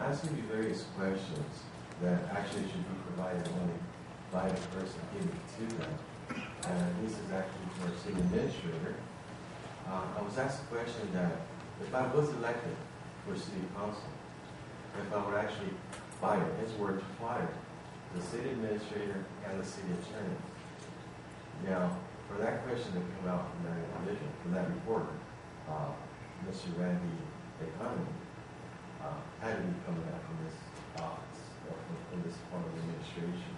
asking you various questions that actually should be provided only by the person giving it to them. And this is actually for city administrator. I was asked a question that if I was elected for city council, if I would actually fire, his word, fire the city administrator and the city attorney. Now, for that question to come out from that individual, from that reporter, Mr. Randy Economy, had to be coming out from this office, or from this part of the administration.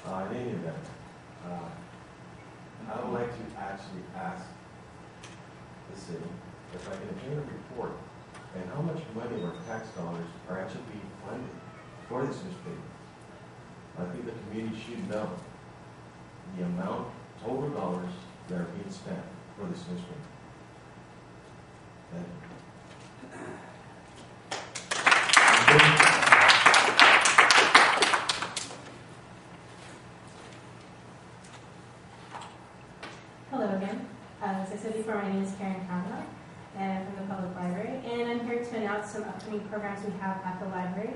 In any event, I would like to actually ask the city if I can obtain a report and how much money or tax dollars are actually being funded for this newspaper. I think the community should know the amount, total dollars that are being spent for this newspaper. Thank you. Hello again. As I said before, my name is Karen Kavanaugh, and I'm from the Public Library, and I'm here to announce some upcoming programs we have at the library.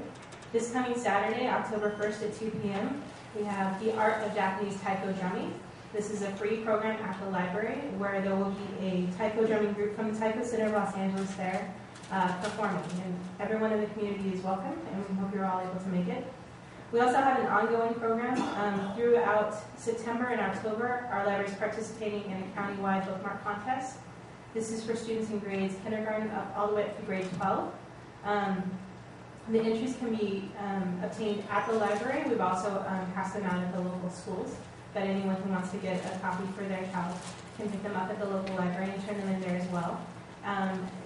This coming Saturday, October 1st at 2 p.m., we have The Art of Japanese Taiko Drumming. This is a free program at the library where there will be a taiko drumming group from the Taiko Center of Los Angeles there performing. And everyone in the community is welcome, and we hope you're all able to make it. We also have an ongoing program throughout September and October. Our library is participating in a countywide bookmark contest. This is for students in grades kindergarten up all the way up to grade 12. The entries can be obtained at the library. We've also passed them out at the local schools, but anyone who wants to get a copy for their child can pick them up at the local library and turn them in there as well.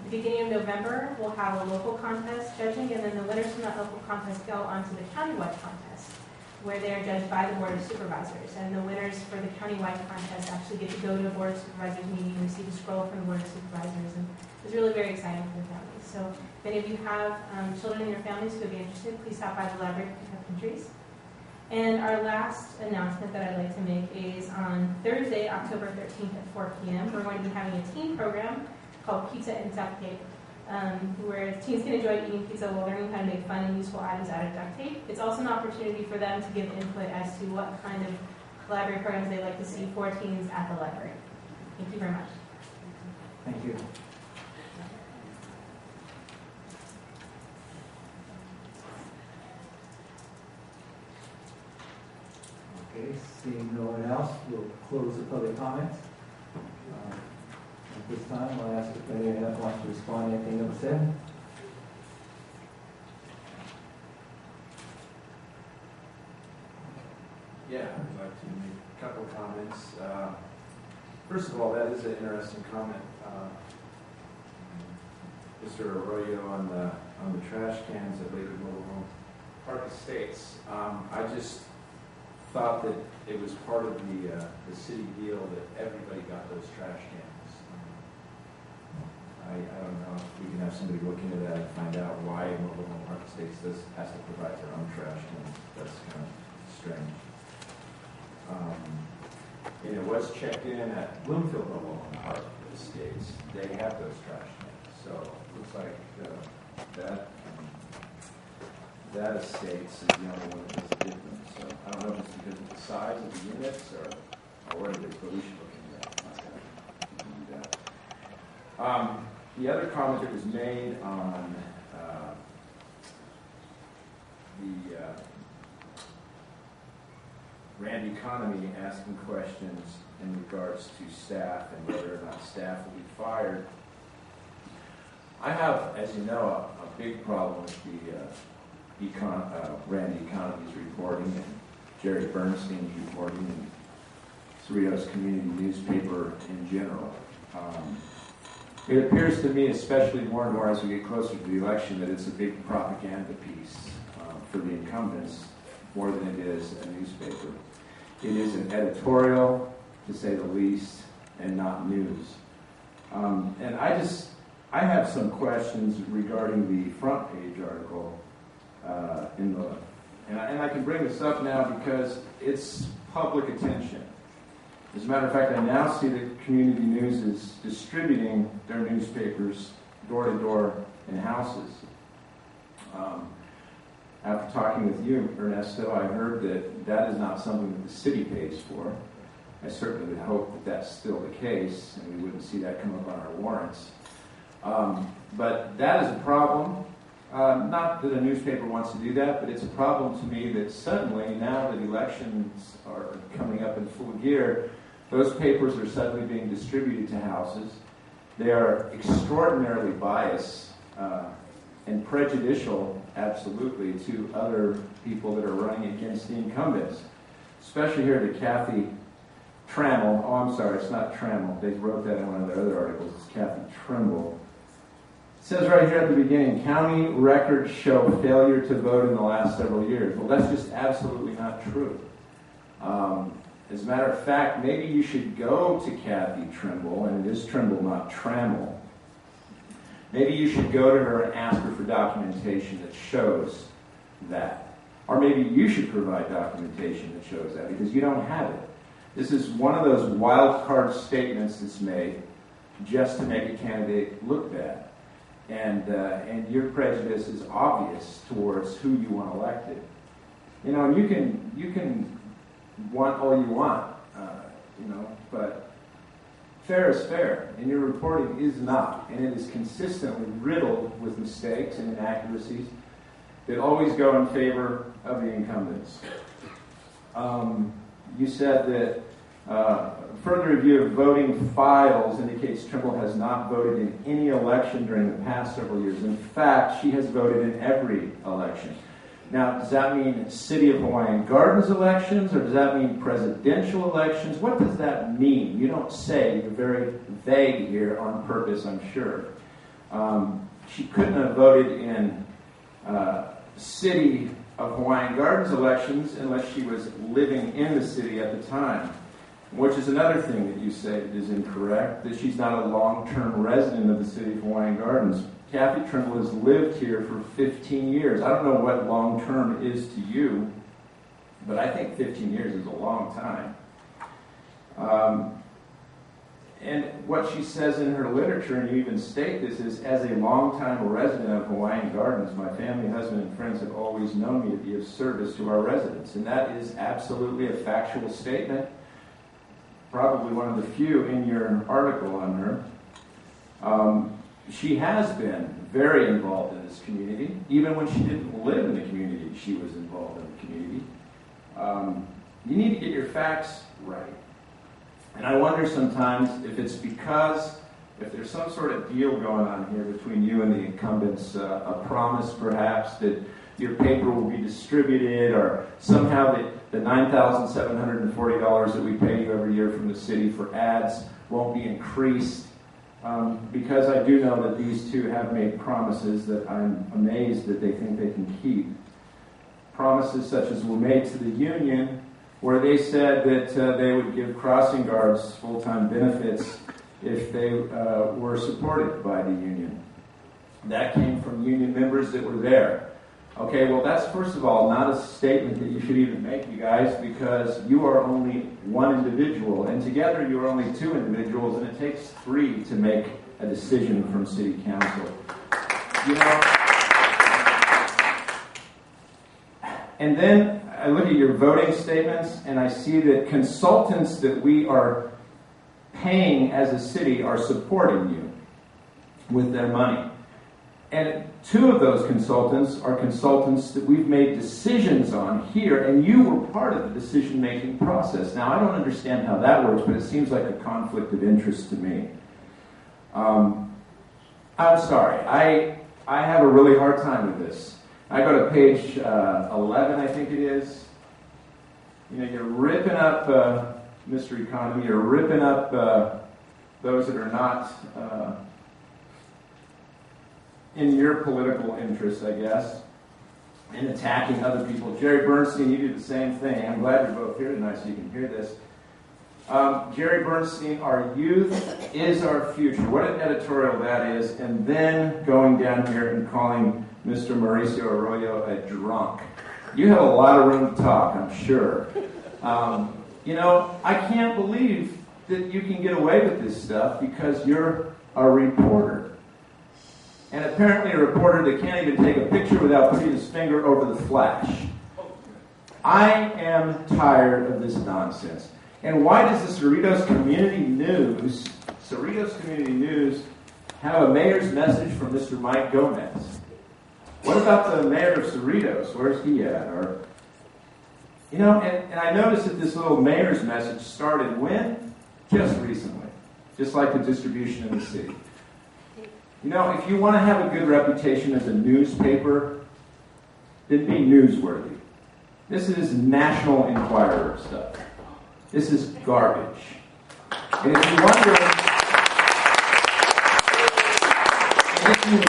The beginning of November, we'll have a local contest judging, and then the winners from that local contest go on to the countywide contest, where they are judged by the Board of Supervisors. And the winners for the countywide contest actually get to go to a Board of Supervisors meeting and receive a scroll from the Board of Supervisors. And it's really very exciting for the families. So if any of you have children in your families who would be interested, please stop by the library to pick up entries. And our last announcement that I'd like to make is on Thursday, October 13th at 4 p.m., we're going to be having a teen program called Pizza and Duct Tape, where teens can enjoy eating pizza while learning how to make fun and useful items out of duct tape. It's also an opportunity for them to give input as to what kind of library programs they'd like to see for teens at the library. Thank you very much. Thank you. Okay, seeing no one else, we'll close the public comments. At this time, I'll ask if anyone else wants to respond to anything that was said. Yeah, I'd like to make a couple comments. First of all, that is an interesting comment, Mr. Arroyo, on the trash cans at Lakewood Mobile Home Park Estates. I just thought that it was part of the city deal that everybody got those trash cans. I don't know if we can have somebody look into that and find out why Mobile Home Park Estates has to provide their own trash cans. That's kind of strange. And it was checked in at Bloomfield Mobile Home Park Estates. They have those trash cans. So it looks like that estates is the only one that is different. So I don't know if it's because of the size of the units or what it is, but we should look into that. The other comment that was made on the Randy Economy asking questions in regards to staff and whether or not staff will be fired. I have, as you know, a big problem with the Randy Economy's reporting and Jerry Bernstein's reporting and Cerritos community newspaper in general. It appears to me, especially more and more as we get closer to the election, that it's a big propaganda piece for the incumbents more than it is a newspaper. It is an editorial, to say the least, and not news. And I have some questions regarding the front page article and I can bring this up now because it's public attention. As a matter of fact, I now see that Community News is distributing their newspapers door to door in houses. after talking with you, Ernesto, I heard that that is not something that the city pays for. I certainly would hope that that's still the case, and we wouldn't see that come up on our warrants. But that is a problem. Not that a newspaper wants to do that, but it's a problem to me that suddenly, now that elections are coming up in full gear, those papers are suddenly being distributed to houses. They are extraordinarily biased and prejudicial, absolutely, to other people that are running against the incumbents. Especially here to Kathy Trammell. Oh, I'm sorry, it's not Trammell. They wrote that in one of their other articles. It's Kathy Trimble. It says right here at the beginning, county records show failure to vote in the last several years. Well, that's just absolutely not true. As a matter of fact, maybe you should go to Kathy Trimble, and it is Trimble, not Trammell. Maybe you should go to her and ask her for documentation that shows that. Or maybe you should provide documentation that shows that, because you don't have it. This is one of those wild card statements that's made just to make a candidate look bad. And your prejudice is obvious towards who you want elected. You know, and you can want all you want, but fair is fair, and your reporting is not, and it is consistently riddled with mistakes and inaccuracies that always go in favor of the incumbents. You said that further review of voting files indicates Trimble has not voted in any election during the past several years. In fact, she has voted in every election. Now, does that mean City of Hawaiian Gardens elections, or does that mean presidential elections? What does that mean? You don't say. You're very vague here on purpose, I'm sure. She couldn't have voted in City of Hawaiian Gardens elections unless she was living in the city at the time, which is another thing that you say is incorrect, that she's not a long-term resident of the City of Hawaiian Gardens. Kathy Trimble has lived here for 15 years. I don't know what long-term is to you, but I think 15 years is a long time. And what she says in her literature, and you even state this, is, as a long-time resident of Hawaiian Gardens, my family, husband, and friends have always known me to be of service to our residents. And that is absolutely a factual statement, probably one of the few in your article on her. She has been very involved in this community. Even when she didn't live in the community, she was involved in the community. You need to get your facts right. And I wonder sometimes if it's because, if there's some sort of deal going on here between you and the incumbents, a promise perhaps that your paper will be distributed, or somehow the $9,740 that we pay you every year from the city for ads won't be increased. Because I do know that these two have made promises that I'm amazed that they think they can keep. Promises such as were made to the union, where they said that they would give crossing guards full-time benefits if they were supported by the union. That came from union members that were there. Okay, well, that's, first of all, not a statement that you should even make, you guys, because you are only one individual, and together you are only two individuals, and it takes three to make a decision from city council. You know, and then I look at your voting statements, and I see that consultants that we are paying as a city are supporting you with their money. And two of those consultants are consultants that we've made decisions on here, and you were part of the decision-making process. Now, I don't understand how that works, but it seems like a conflict of interest to me. I'm sorry. I have a really hard time with this. I go to page 11, I think it is. You know, you're ripping up Mr. Economy. You're ripping up those that are not in your political interests, I guess, and attacking other people. Jerry Bernstein, you do the same thing. I'm glad you're both here tonight so you can hear this. Jerry Bernstein, our youth is our future. What an editorial that is. And then going down here and calling Mr. Mauricio Arroyo a drunk. You have a lot of room to talk, I'm sure. You know, I can't believe that you can get away with this stuff because you're a reporter. and apparently a reporter that can't even take a picture without putting his finger over the flash. I am tired of this nonsense. And why does the Cerritos Community News have a mayor's message from Mr. Mike Gomez? What about the mayor of Cerritos? Where's he at? Or, you know, and I noticed that this little mayor's message started when? Just recently. Just like the distribution in the city. You know, if you want to have a good reputation as a newspaper, then be newsworthy. This is National Enquirer stuff. This is garbage. And if you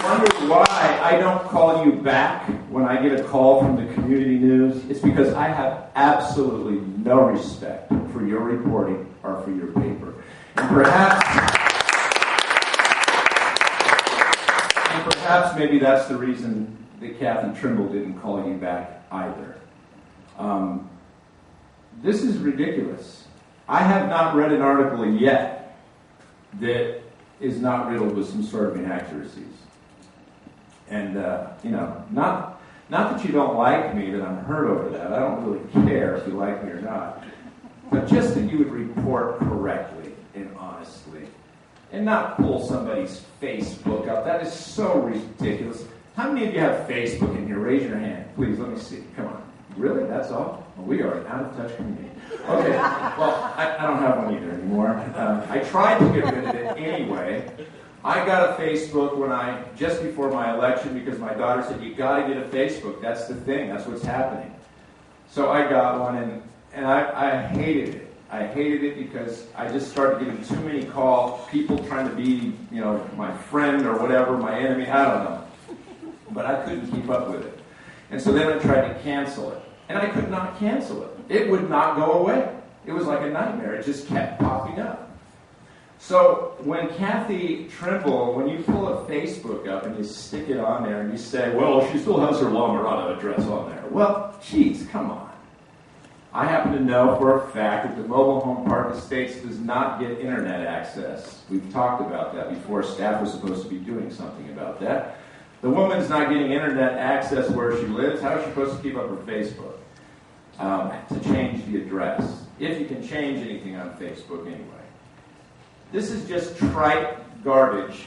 wonder why I don't call you back when I get a call from the community news, it's because I have absolutely no respect for your reporting or for your paper. And perhaps maybe that's the reason that Kathy Trimble didn't call you back either. This is ridiculous. I have not read an article yet that is not riddled with some sort of inaccuracies. And, you know, not that you don't like me, that I'm hurt over that. I don't really care if you like me or not. But just that you would report correctly and honestly. And not pull somebody's Facebook up. That is so ridiculous. How many of you have Facebook in here? Raise your hand. Please, let me see. Come on. Really? That's all? Well, we are an out-of-touch community. Okay. Well, I don't have one either anymore. I tried to get rid of it anyway. I got a Facebook just before my election because my daughter said, you got to get a Facebook. That's the thing. That's what's happening. So I got one, and I hated it. I hated it because I just started getting too many calls, people trying to be, you know, my friend or whatever, my enemy, I don't know. But I couldn't keep up with it. And so then I tried to cancel it. And I could not cancel it. It would not go away. It was like a nightmare. It just kept popping up. So when Kathy Trimble, when you pull a Facebook up and you stick it on there and you say, well, she still has her La Mirada address on there. Well, geez, come on. I happen to know for a fact that the Mobile Home Park Estates does not get internet access. We've talked about that before. Staff was supposed to be doing something about that. The woman's not getting internet access where she lives. How is she supposed to keep up her Facebook? To change the address. If you can change anything on Facebook anyway. This is just trite garbage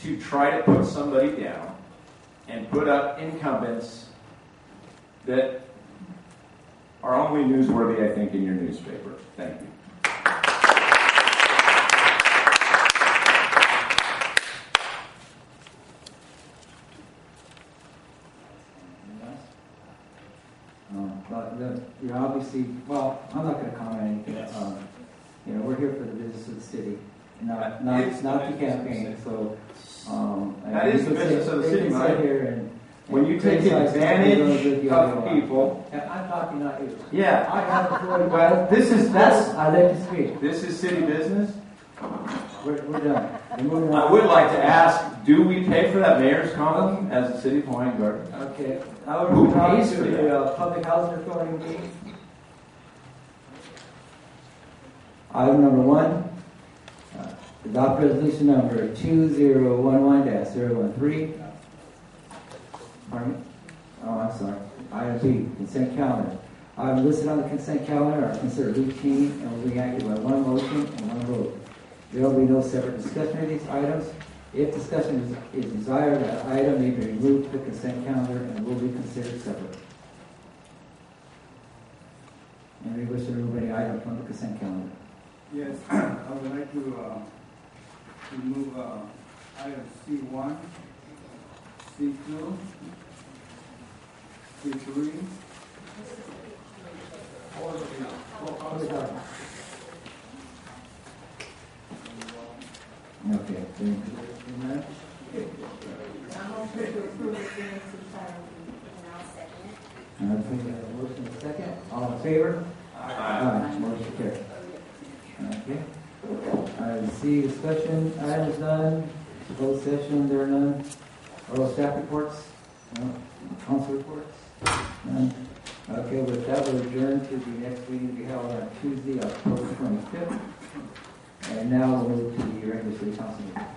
to try to put somebody down and put up incumbents that are only newsworthy, I think, in your newspaper. Thank you. You're obviously, well, I'm not going to comment anything. You know, we're here for the business of the city, not the campaign. So that is the business of the city, Mike. When you take advantage of people, I'm talking, not you. Yeah, I have authority. Well, I let you speak. This is city business. We're done. I would like to ask, do we pay for that mayor's column as a city Hawaiian Garden? Okay. I would Who move on pays to for the that? public housing authority meeting. Item number 1, adopt resolution number 2011-013. Pardon me? Oh, I'm sorry. Item B, consent calendar. Items listed on the consent calendar are considered routine and will be acted by one motion and one vote. There will be no separate discussion of these items. If discussion is desired, that item may be removed from the consent calendar and will be considered separate. Anybody wish to remove any item from the consent calendar? Yes, I would like to remove item C1, C2, C3. Okay. I'm hoping to approve it during and I'll second it. I think we have a motion and a second. All in favor? Aye. Motion carried. Okay. Item C, discussion items none. Closed session, there are none. Oral staff reports? No. Council reports? None. Okay, with that, we'll adjourn to the next meeting to be held on Tuesday, October 25th. And now we'll move to the regular city council meeting.